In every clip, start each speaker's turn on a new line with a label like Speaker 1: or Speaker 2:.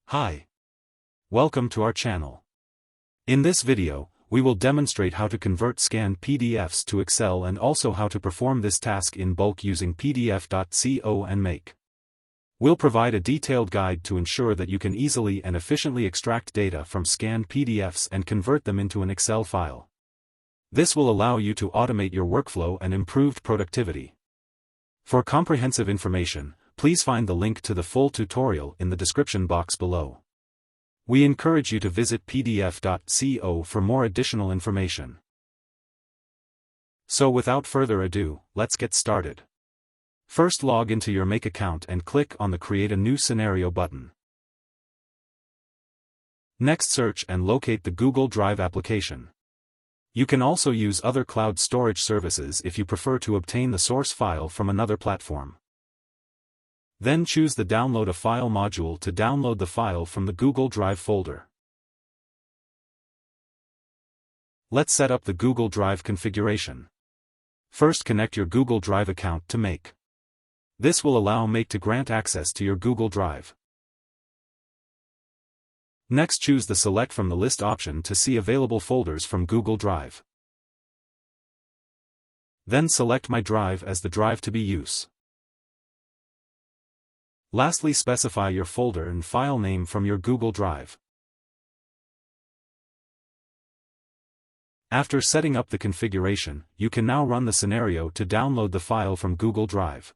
Speaker 1: Hi. Welcome to our channel. In this video, we will demonstrate how to convert scanned PDFs to Excel and also how to perform this task in bulk using PDF.co and Make. We'll provide a detailed guide to ensure that you can easily and efficiently extract data from scanned PDFs and convert them into an Excel file. This will allow you to automate your workflow and improve productivity. For comprehensive information, please find the link to the full tutorial in the description box below. We encourage you to visit PDF.co for more additional information. So without further ado, let's get started. First, log into your Make account and click on the Create a New Scenario button. Next, search and locate the Google Drive application. You can also use other cloud storage services if you prefer to obtain the source file from another platform. Then choose the Download a File module to download the file from the Google Drive folder. Let's set up the Google Drive configuration. First, connect your Google Drive account to Make. This will allow Make to grant access to your Google Drive. Next, choose the Select from the List option to see available folders from Google Drive. Then select My Drive as the drive to be used. Lastly, specify your folder and file name from your Google Drive. After setting up the configuration, you can now run the scenario to download the file from Google Drive.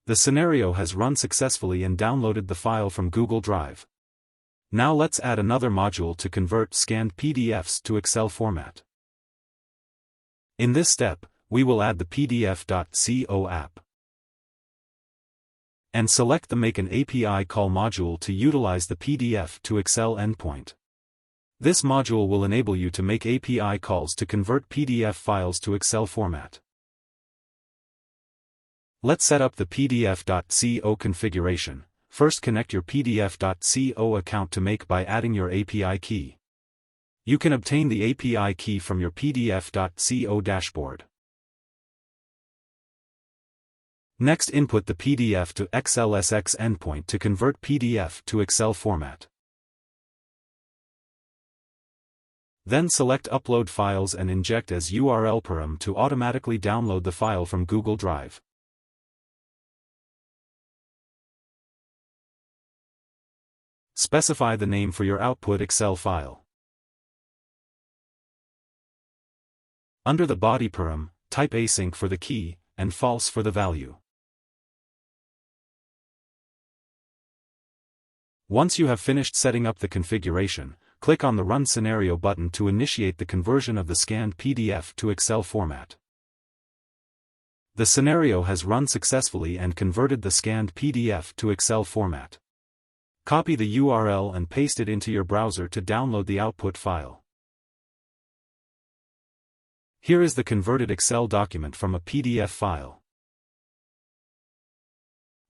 Speaker 1: The scenario has run successfully and downloaded the file from Google Drive. Now let's add another module to convert scanned PDFs to Excel format. In this step, we will add the PDF.co app and select the Make an API call module to utilize the PDF to Excel endpoint. This module will enable you to make API calls to convert PDF files to Excel format. Let's set up the PDF.co configuration. First, connect your PDF.co account to Make by adding your API key. You can obtain the API key from your PDF.co dashboard. Next, input the PDF to XLSX endpoint to convert PDF to Excel format. Then select Upload Files and inject as URL param to automatically download the file from Google Drive. Specify the name for your output Excel file. Under the body param, type async for the key and false for the value. Once you have finished setting up the configuration, click on the Run Scenario button to initiate the conversion of the scanned PDF to Excel format. The scenario has run successfully and converted the scanned PDF to Excel format. Copy the URL and paste it into your browser to download the output file. Here is the converted Excel document from a PDF file.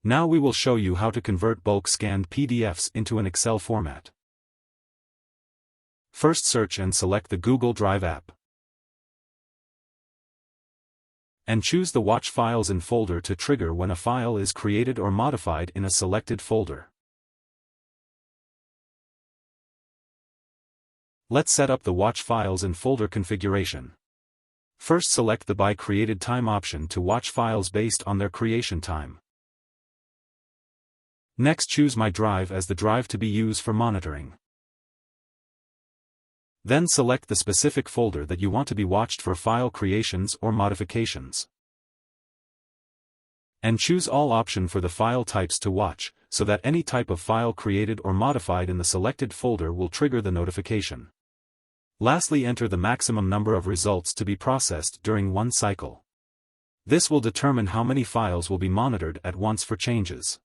Speaker 1: Now we will show you how to convert bulk scanned PDFs into an Excel format. First, search and select the Google Drive app. And choose the Watch Files in folder to trigger when a file is created or modified in a selected folder. Let's set up the Watch Files in folder configuration. First, select the By Created Time option to watch files based on their creation time. Next, choose My Drive as the drive to be used for monitoring. Then select the specific folder that you want to be watched for file creations or modifications. And choose All option for the file types to watch, so that any type of file created or modified in the selected folder will trigger the notification. Lastly, enter the maximum number of results to be processed during one cycle. This will determine how many files will be monitored at once for changes.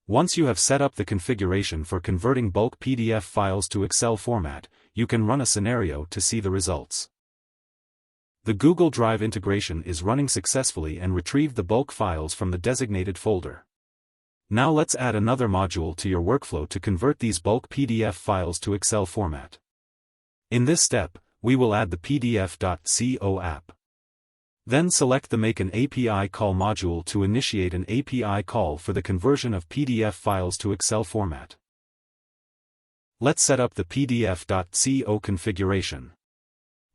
Speaker 1: Once you have set up the configuration for converting bulk PDF files to Excel format, you can run a scenario to see the results. The Google Drive integration is running successfully and retrieved the bulk files from the designated folder. Now let's add another module to your workflow to convert these bulk PDF files to Excel format. In this step, we will add the PDF.co app. Then select the Make an API call module to initiate an API call for the conversion of PDF files to Excel format. Let's set up the PDF.co configuration.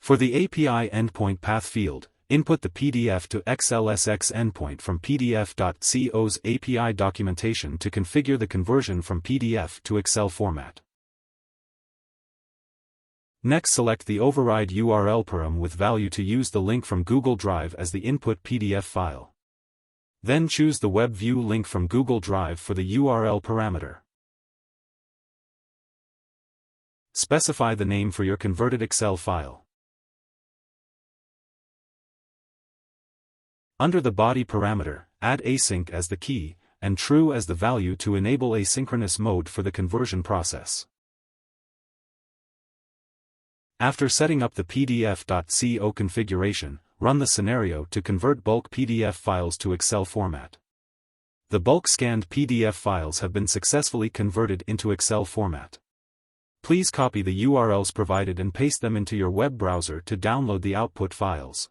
Speaker 1: For the API endpoint path field, input the PDF to XLSX endpoint from PDF.co's API documentation to configure the conversion from PDF to Excel format. Next, select the override URL param with value to use the link from Google Drive as the input PDF file. Then choose the web view link from Google Drive for the URL parameter. Specify the name for your converted Excel file. Under the body parameter, add async as the key, and true as the value to enable asynchronous mode for the conversion process. After setting up the PDF.co configuration, run the scenario to convert bulk PDF files to Excel format. The bulk scanned PDF files have been successfully converted into Excel format. Please copy the URLs provided and paste them into your web browser to download the output files.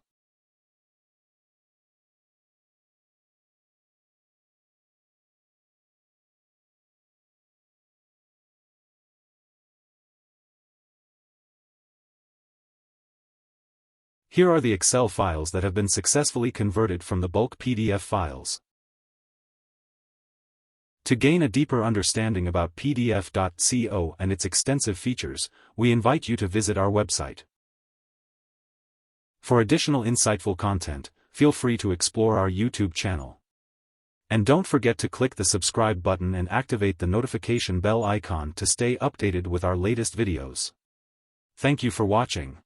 Speaker 1: Here are the Excel files that have been successfully converted from the bulk PDF files. To gain a deeper understanding about PDF.co and its extensive features, we invite you to visit our website. For additional insightful content, feel free to explore our YouTube channel. And don't forget to click the subscribe button and activate the notification bell icon to stay updated with our latest videos. Thank you for watching.